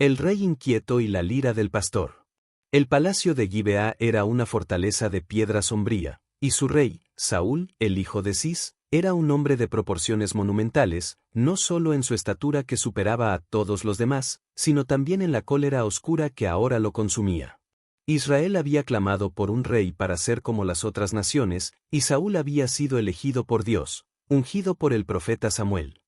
El rey inquieto y la lira del pastor. El palacio de Gibeá era una fortaleza de piedra sombría, y su rey, Saúl, el hijo de Cis, era un hombre de proporciones monumentales, no solo en su estatura que superaba a todos los demás, sino también en la cólera oscura que ahora lo consumía. Israel había clamado por un rey para ser como las otras naciones, y Saúl había sido elegido por Dios, ungido por el profeta Samuel.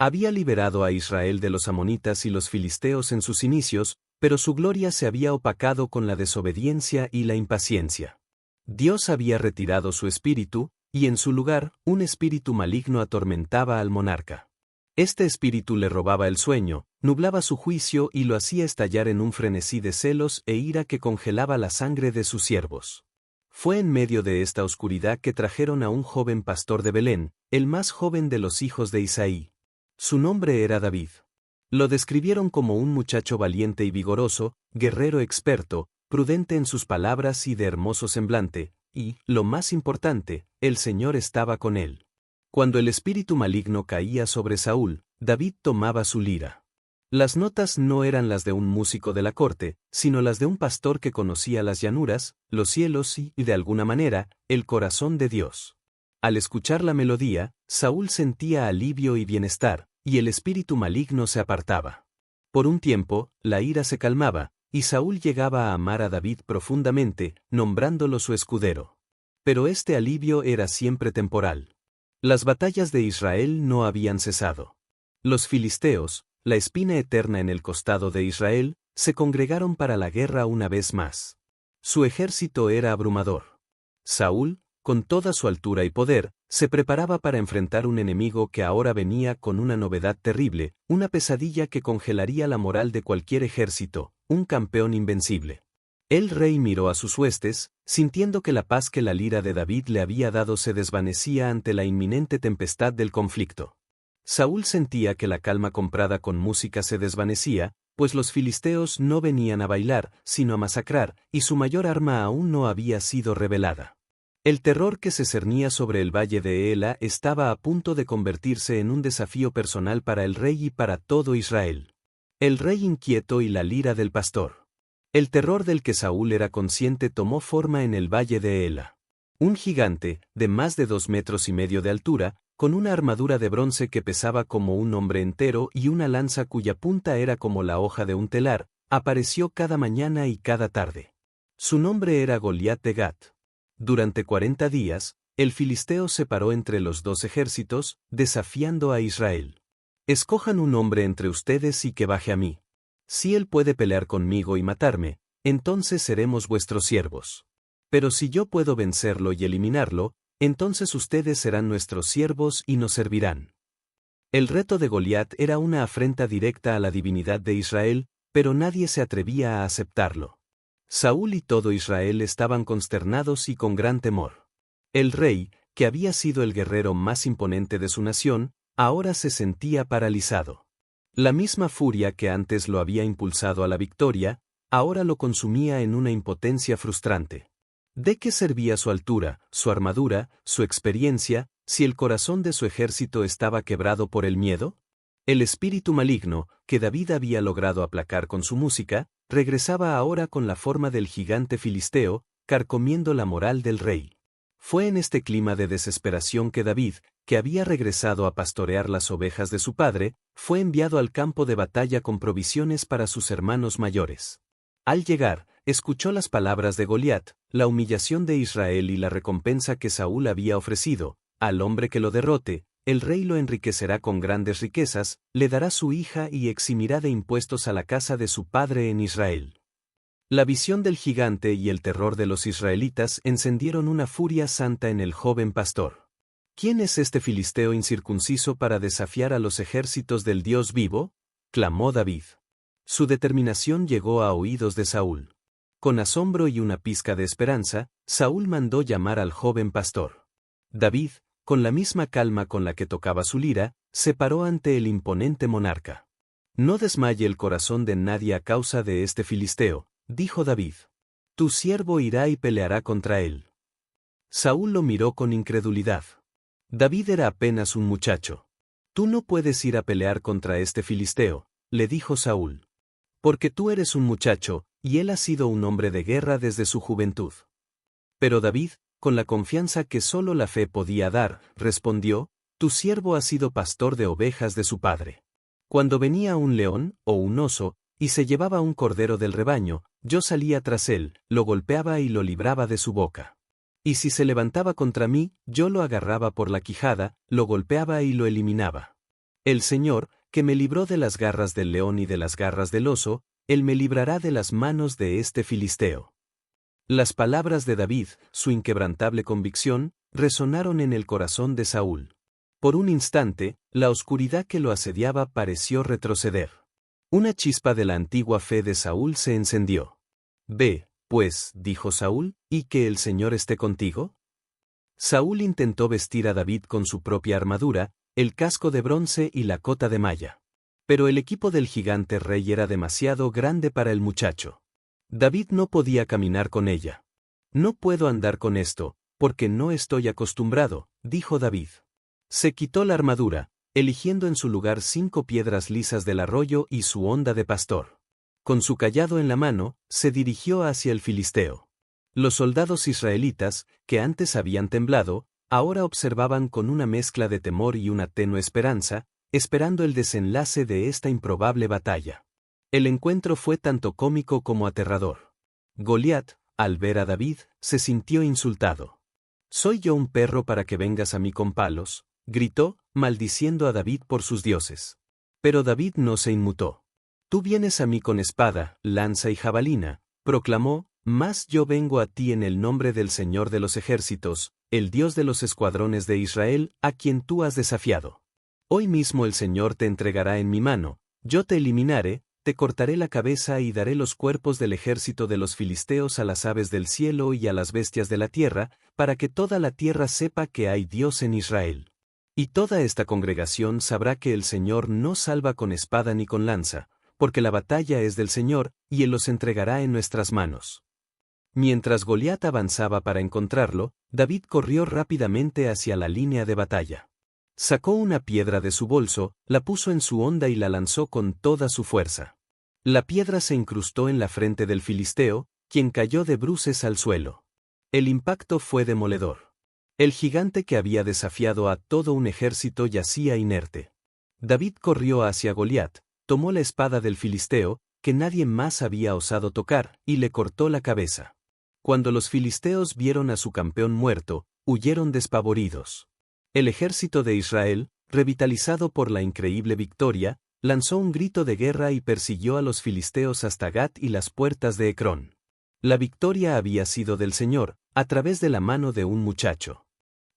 Había liberado a Israel de los amonitas y los filisteos en sus inicios, pero su gloria se había opacado con la desobediencia y la impaciencia. Dios había retirado su espíritu, y en su lugar, un espíritu maligno atormentaba al monarca. Este espíritu le robaba el sueño, nublaba su juicio y lo hacía estallar en un frenesí de celos e ira que congelaba la sangre de sus siervos. Fue en medio de esta oscuridad que trajeron a un joven pastor de Belén, el más joven de los hijos de Isaí. Su nombre era David. Lo describieron como un muchacho valiente y vigoroso, guerrero experto, prudente en sus palabras y de hermoso semblante, y, lo más importante, el Señor estaba con él. Cuando el espíritu maligno caía sobre Saúl, David tomaba su lira. Las notas no eran las de un músico de la corte, sino las de un pastor que conocía las llanuras, los cielos y, de alguna manera, el corazón de Dios. Al escuchar la melodía, Saúl sentía alivio y bienestar, y el espíritu maligno se apartaba. Por un tiempo, la ira se calmaba, y Saúl llegaba a amar a David profundamente, nombrándolo su escudero. Pero este alivio era siempre temporal. Las batallas de Israel no habían cesado. Los filisteos, la espina eterna en el costado de Israel, se congregaron para la guerra una vez más. Su ejército era abrumador. Saúl, con toda su altura y poder, se preparaba para enfrentar un enemigo que ahora venía con una novedad terrible, una pesadilla que congelaría la moral de cualquier ejército, un campeón invencible. El rey miró a sus huestes, sintiendo que la paz que la lira de David le había dado se desvanecía ante la inminente tempestad del conflicto. Saúl sentía que la calma comprada con música se desvanecía, pues los filisteos no venían a bailar, sino a masacrar, y su mayor arma aún no había sido revelada. El terror que se cernía sobre el valle de Ela estaba a punto de convertirse en un desafío personal para el rey y para todo Israel. El rey inquieto y la lira del pastor. El terror del que Saúl era consciente tomó forma en el valle de Ela. Un gigante, de más de 2,5 metros de altura, con una armadura de bronce que pesaba como un hombre entero y una lanza cuya punta era como la hoja de un telar, apareció cada mañana y cada tarde. Su nombre era Goliat de Gat. Durante 40 días, el filisteo se paró entre los dos ejércitos, desafiando a Israel. Escojan un hombre entre ustedes y que baje a mí. Si él puede pelear conmigo y matarme, entonces seremos vuestros siervos. Pero si yo puedo vencerlo y eliminarlo, entonces ustedes serán nuestros siervos y nos servirán. El reto de Goliat era una afrenta directa a la divinidad de Israel, pero nadie se atrevía a aceptarlo. Saúl y todo Israel estaban consternados y con gran temor. El rey, que había sido el guerrero más imponente de su nación, ahora se sentía paralizado. La misma furia que antes lo había impulsado a la victoria, ahora lo consumía en una impotencia frustrante. ¿De qué servía su altura, su armadura, su experiencia, si el corazón de su ejército estaba quebrado por el miedo? El espíritu maligno, que David había logrado aplacar con su música, regresaba ahora con la forma del gigante filisteo, carcomiendo la moral del rey. Fue en este clima de desesperación que David, que había regresado a pastorear las ovejas de su padre, fue enviado al campo de batalla con provisiones para sus hermanos mayores. Al llegar, escuchó las palabras de Goliat, la humillación de Israel y la recompensa que Saúl había ofrecido. Al hombre que lo derrote, el rey lo enriquecerá con grandes riquezas, le dará su hija y eximirá de impuestos a la casa de su padre en Israel. La visión del gigante y el terror de los israelitas encendieron una furia santa en el joven pastor. ¿Quién es este filisteo incircunciso para desafiar a los ejércitos del Dios vivo?, clamó David. Su determinación llegó a oídos de Saúl. Con asombro y una pizca de esperanza, Saúl mandó llamar al joven pastor. David, con la misma calma con la que tocaba su lira, se paró ante el imponente monarca. No desmaye el corazón de nadie a causa de este filisteo, dijo David. Tu siervo irá y peleará contra él. Saúl lo miró con incredulidad. David era apenas un muchacho. Tú no puedes ir a pelear contra este filisteo, le dijo Saúl. Porque tú eres un muchacho, y él ha sido un hombre de guerra desde su juventud. Pero David, con la confianza que solo la fe podía dar, respondió, tu siervo ha sido pastor de ovejas de su padre. Cuando venía un león, o un oso, y se llevaba un cordero del rebaño, yo salía tras él, lo golpeaba y lo libraba de su boca. Y si se levantaba contra mí, yo lo agarraba por la quijada, lo golpeaba y lo eliminaba. El Señor, que me libró de las garras del león y de las garras del oso, él me librará de las manos de este filisteo. Las palabras de David, su inquebrantable convicción, resonaron en el corazón de Saúl. Por un instante, la oscuridad que lo asediaba pareció retroceder. Una chispa de la antigua fe de Saúl se encendió. Ve, pues, dijo Saúl, ¿y que el Señor esté contigo? Saúl intentó vestir a David con su propia armadura, el casco de bronce y la cota de malla. Pero el equipo del gigante rey era demasiado grande para el muchacho. David no podía caminar con ella. No puedo andar con esto, porque no estoy acostumbrado, dijo David. Se quitó la armadura, eligiendo en su lugar 5 piedras lisas del arroyo y su honda de pastor. Con su cayado en la mano, se dirigió hacia el filisteo. Los soldados israelitas, que antes habían temblado, ahora observaban con una mezcla de temor y una tenue esperanza, esperando el desenlace de esta improbable batalla. El encuentro fue tanto cómico como aterrador. Goliat, al ver a David, se sintió insultado. ¿Soy yo un perro para que vengas a mí con palos?, gritó, maldiciendo a David por sus dioses. Pero David no se inmutó. Tú vienes a mí con espada, lanza y jabalina, proclamó, mas yo vengo a ti en el nombre del Señor de los ejércitos, el Dios de los escuadrones de Israel, a quien tú has desafiado. Hoy mismo el Señor te entregará en mi mano, yo te eliminaré, te cortaré la cabeza y daré los cuerpos del ejército de los filisteos a las aves del cielo y a las bestias de la tierra, para que toda la tierra sepa que hay Dios en Israel. Y toda esta congregación sabrá que el Señor no salva con espada ni con lanza, porque la batalla es del Señor, y Él los entregará en nuestras manos. Mientras Goliat avanzaba para encontrarlo, David corrió rápidamente hacia la línea de batalla. Sacó una piedra de su bolso, la puso en su honda y la lanzó con toda su fuerza. La piedra se incrustó en la frente del filisteo, quien cayó de bruces al suelo. El impacto fue demoledor. El gigante que había desafiado a todo un ejército yacía inerte. David corrió hacia Goliat, tomó la espada del filisteo, que nadie más había osado tocar, y le cortó la cabeza. Cuando los filisteos vieron a su campeón muerto, huyeron despavoridos. El ejército de Israel, revitalizado por la increíble victoria, lanzó un grito de guerra y persiguió a los filisteos hasta Gat y las puertas de Ecrón. La victoria había sido del Señor, a través de la mano de un muchacho.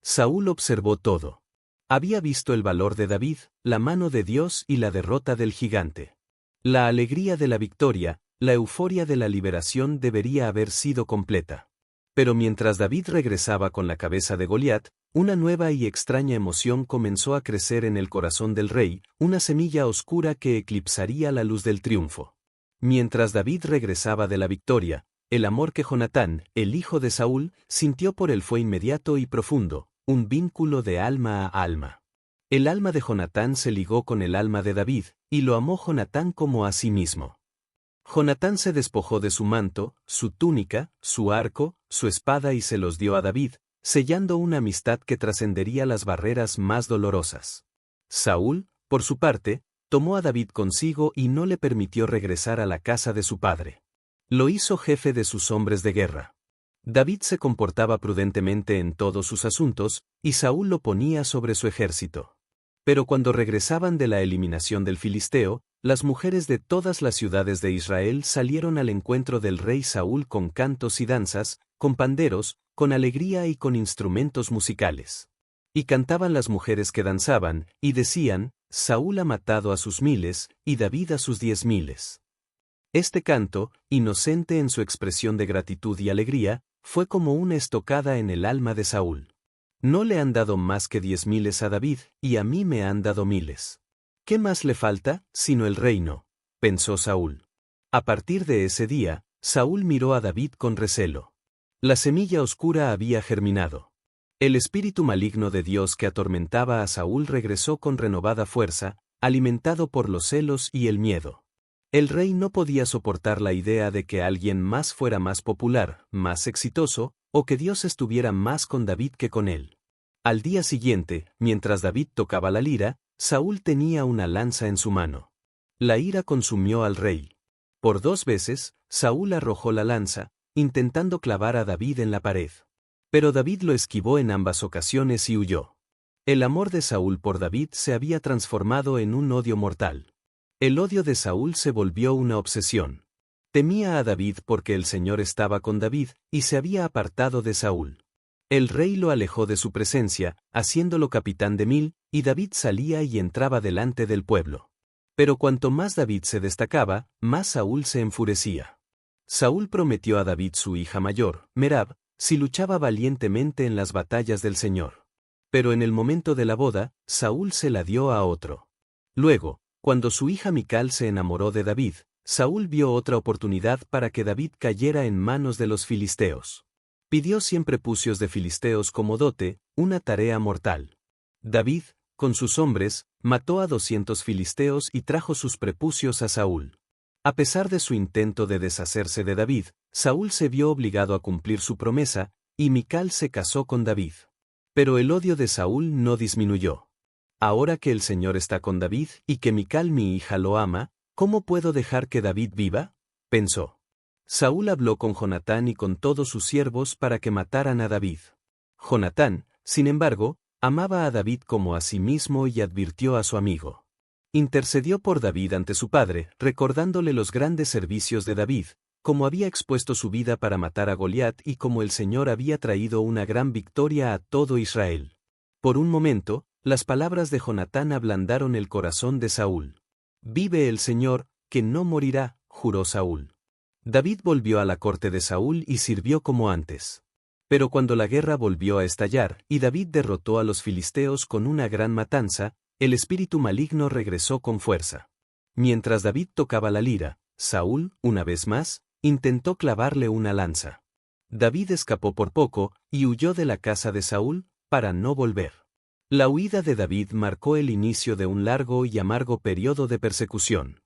Saúl observó todo. Había visto el valor de David, la mano de Dios y la derrota del gigante. La alegría de la victoria, la euforia de la liberación debería haber sido completa. Pero mientras David regresaba con la cabeza de Goliat, una nueva y extraña emoción comenzó a crecer en el corazón del rey, una semilla oscura que eclipsaría la luz del triunfo. Mientras David regresaba de la victoria, el amor que Jonatán, el hijo de Saúl, sintió por él fue inmediato y profundo, un vínculo de alma a alma. El alma de Jonatán se ligó con el alma de David, y lo amó Jonatán como a sí mismo. Jonatán se despojó de su manto, su túnica, su arco, su espada y se los dio a David, sellando una amistad que trascendería las barreras más dolorosas. Saúl, por su parte, tomó a David consigo y no le permitió regresar a la casa de su padre. Lo hizo jefe de sus hombres de guerra. David se comportaba prudentemente en todos sus asuntos, y Saúl lo ponía sobre su ejército. Pero cuando regresaban de la eliminación del filisteo, las mujeres de todas las ciudades de Israel salieron al encuentro del rey Saúl con cantos y danzas, con panderos, con alegría y con instrumentos musicales. Y cantaban las mujeres que danzaban, y decían, Saúl ha matado a sus 1000 y David a sus 10.000. Este canto, inocente en su expresión de gratitud y alegría, fue como una estocada en el alma de Saúl. No le han dado más que 10.000 a David, y a mí me han dado 1000. ¿Qué más le falta, sino el reino?, pensó Saúl. A partir de ese día, Saúl miró a David con recelo. La semilla oscura había germinado. El espíritu maligno de Dios que atormentaba a Saúl regresó con renovada fuerza, alimentado por los celos y el miedo. El rey no podía soportar la idea de que alguien más fuera más popular, más exitoso, o que Dios estuviera más con David que con él. Al día siguiente, mientras David tocaba la lira, Saúl tenía una lanza en su mano. La ira consumió al rey. Por 2 veces, Saúl arrojó la lanza, intentando clavar a David en la pared. Pero David lo esquivó en ambas ocasiones y huyó. El amor de Saúl por David se había transformado en un odio mortal. El odio de Saúl se volvió una obsesión. Temía a David porque el Señor estaba con David y se había apartado de Saúl. El rey lo alejó de su presencia, haciéndolo capitán de 1000, y David salía y entraba delante del pueblo. Pero cuanto más David se destacaba, más Saúl se enfurecía. Saúl prometió a David su hija mayor, Merab, si luchaba valientemente en las batallas del Señor. Pero en el momento de la boda, Saúl se la dio a otro. Luego, cuando su hija Mical se enamoró de David, Saúl vio otra oportunidad para que David cayera en manos de los filisteos. Pidió 100 prepucios de filisteos como dote, una tarea mortal. David, con sus hombres, mató a 200 filisteos y trajo sus prepucios a Saúl. A pesar de su intento de deshacerse de David, Saúl se vio obligado a cumplir su promesa, y Mical se casó con David. Pero el odio de Saúl no disminuyó. Ahora que el Señor está con David y que Mical mi hija lo ama, ¿cómo puedo dejar que David viva?, pensó. Saúl habló con Jonatán y con todos sus siervos para que mataran a David. Jonatán, sin embargo, amaba a David como a sí mismo y advirtió a su amigo. Intercedió por David ante su padre, recordándole los grandes servicios de David, como había expuesto su vida para matar a Goliat y como el Señor había traído una gran victoria a todo Israel. Por un momento, las palabras de Jonatán ablandaron el corazón de Saúl. «Vive el Señor, que no morirá», juró Saúl. David volvió a la corte de Saúl y sirvió como antes. Pero cuando la guerra volvió a estallar y David derrotó a los filisteos con una gran matanza, el espíritu maligno regresó con fuerza. Mientras David tocaba la lira, Saúl, una vez más, intentó clavarle una lanza. David escapó por poco y huyó de la casa de Saúl, para no volver. La huida de David marcó el inicio de un largo y amargo periodo de persecución.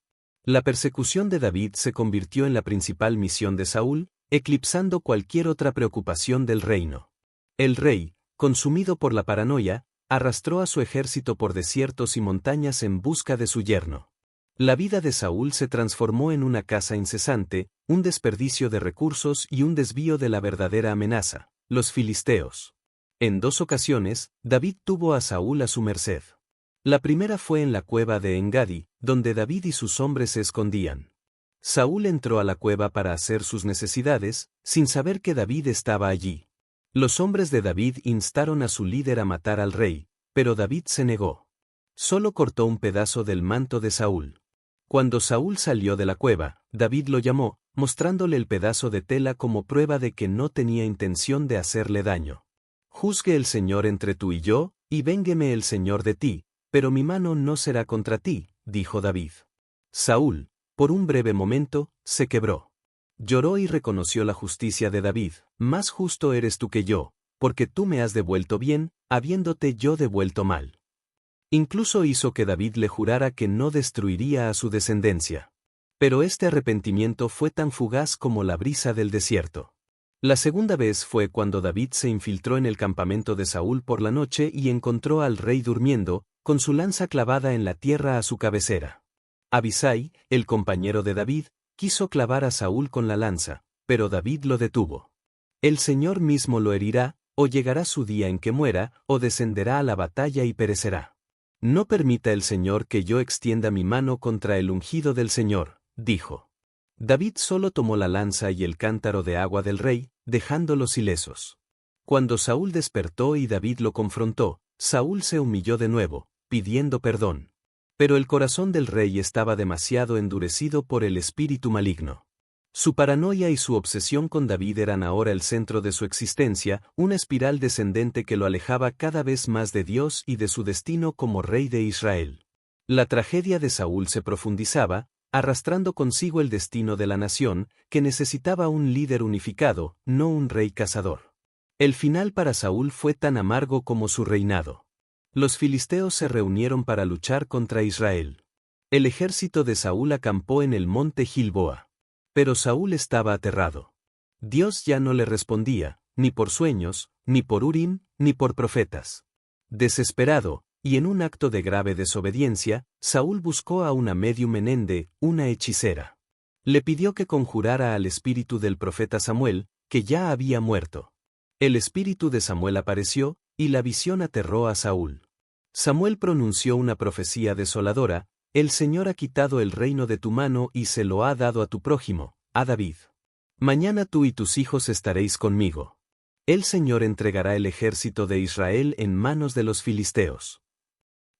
La persecución de David se convirtió en la principal misión de Saúl, eclipsando cualquier otra preocupación del reino. El rey, consumido por la paranoia, arrastró a su ejército por desiertos y montañas en busca de su yerno. La vida de Saúl se transformó en una caza incesante, un desperdicio de recursos y un desvío de la verdadera amenaza, los filisteos. En 2 ocasiones, David tuvo a Saúl a su merced. La primera fue en la cueva de Engadi, donde David y sus hombres se escondían. Saúl entró a la cueva para hacer sus necesidades, sin saber que David estaba allí. Los hombres de David instaron a su líder a matar al rey, pero David se negó. Solo cortó un pedazo del manto de Saúl. Cuando Saúl salió de la cueva, David lo llamó, mostrándole el pedazo de tela como prueba de que no tenía intención de hacerle daño. «Juzgue el Señor entre tú y yo, y véngueme el Señor de ti, pero mi mano no será contra ti», dijo David. Saúl, por un breve momento, se quebró. Lloró y reconoció la justicia de David. «Más justo eres tú que yo, porque tú me has devuelto bien, habiéndote yo devuelto mal». Incluso hizo que David le jurara que no destruiría a su descendencia. Pero este arrepentimiento fue tan fugaz como la brisa del desierto. La segunda vez fue cuando David se infiltró en el campamento de Saúl por la noche y encontró al rey durmiendo, con su lanza clavada en la tierra a su cabecera. Abisai, el compañero de David, quiso clavar a Saúl con la lanza, pero David lo detuvo. «El Señor mismo lo herirá, o llegará su día en que muera, o descenderá a la batalla y perecerá. No permita el Señor que yo extienda mi mano contra el ungido del Señor», dijo. David solo tomó la lanza y el cántaro de agua del rey, dejándolos ilesos. Cuando Saúl despertó y David lo confrontó, Saúl se humilló de nuevo, pidiendo perdón. Pero el corazón del rey estaba demasiado endurecido por el espíritu maligno. Su paranoia y su obsesión con David eran ahora el centro de su existencia, una espiral descendente que lo alejaba cada vez más de Dios y de su destino como rey de Israel. La tragedia de Saúl se profundizaba, arrastrando consigo el destino de la nación, que necesitaba un líder unificado, no un rey cazador. El final para Saúl fue tan amargo como su reinado. Los filisteos se reunieron para luchar contra Israel. El ejército de Saúl acampó en el monte Gilboa. Pero Saúl estaba aterrado. Dios ya no le respondía, ni por sueños, ni por Urim, ni por profetas. Desesperado, y en un acto de grave desobediencia, Saúl buscó a una medium Menende, una hechicera. Le pidió que conjurara al espíritu del profeta Samuel, que ya había muerto. El espíritu de Samuel apareció, y la visión aterró a Saúl. Samuel pronunció una profecía desoladora: el Señor ha quitado el reino de tu mano y se lo ha dado a tu prójimo, a David. Mañana tú y tus hijos estaréis conmigo. El Señor entregará el ejército de Israel en manos de los filisteos.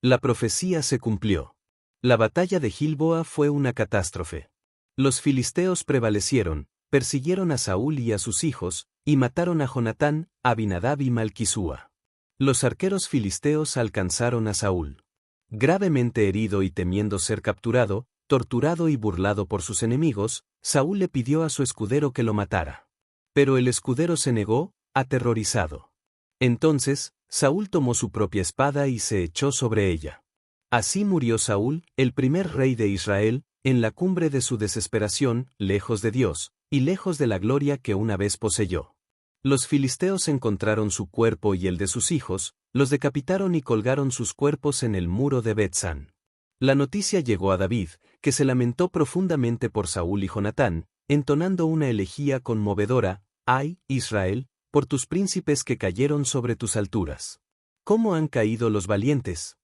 La profecía se cumplió. La batalla de Gilboa fue una catástrofe. Los filisteos prevalecieron, persiguieron a Saúl y a sus hijos, y mataron a Jonatán, Abinadab y Malquisúa. Los arqueros filisteos alcanzaron a Saúl. Gravemente herido y temiendo ser capturado, torturado y burlado por sus enemigos, Saúl le pidió a su escudero que lo matara. Pero el escudero se negó, aterrorizado. Entonces, Saúl tomó su propia espada y se echó sobre ella. Así murió Saúl, el primer rey de Israel, en la cumbre de su desesperación, lejos de Dios, y lejos de la gloria que una vez poseyó. Los filisteos encontraron su cuerpo y el de sus hijos, los decapitaron y colgaron sus cuerpos en el muro de Bet-San. La noticia llegó a David, que se lamentó profundamente por Saúl y Jonatán, entonando una elegía conmovedora: «Ay, Israel, por tus príncipes que cayeron sobre tus alturas. ¿Cómo han caído los valientes?».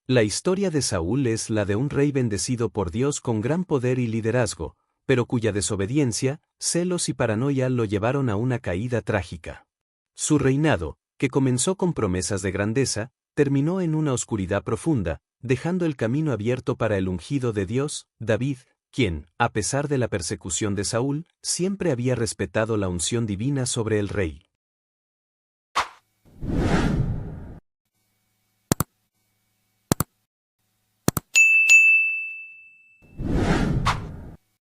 La historia de Saúl es la de un rey bendecido por Dios con gran poder y liderazgo, pero cuya desobediencia, celos y paranoia lo llevaron a una caída trágica. Su reinado, que comenzó con promesas de grandeza, terminó en una oscuridad profunda, dejando el camino abierto para el ungido de Dios, David, quien, a pesar de la persecución de Saúl, siempre había respetado la unción divina sobre el rey.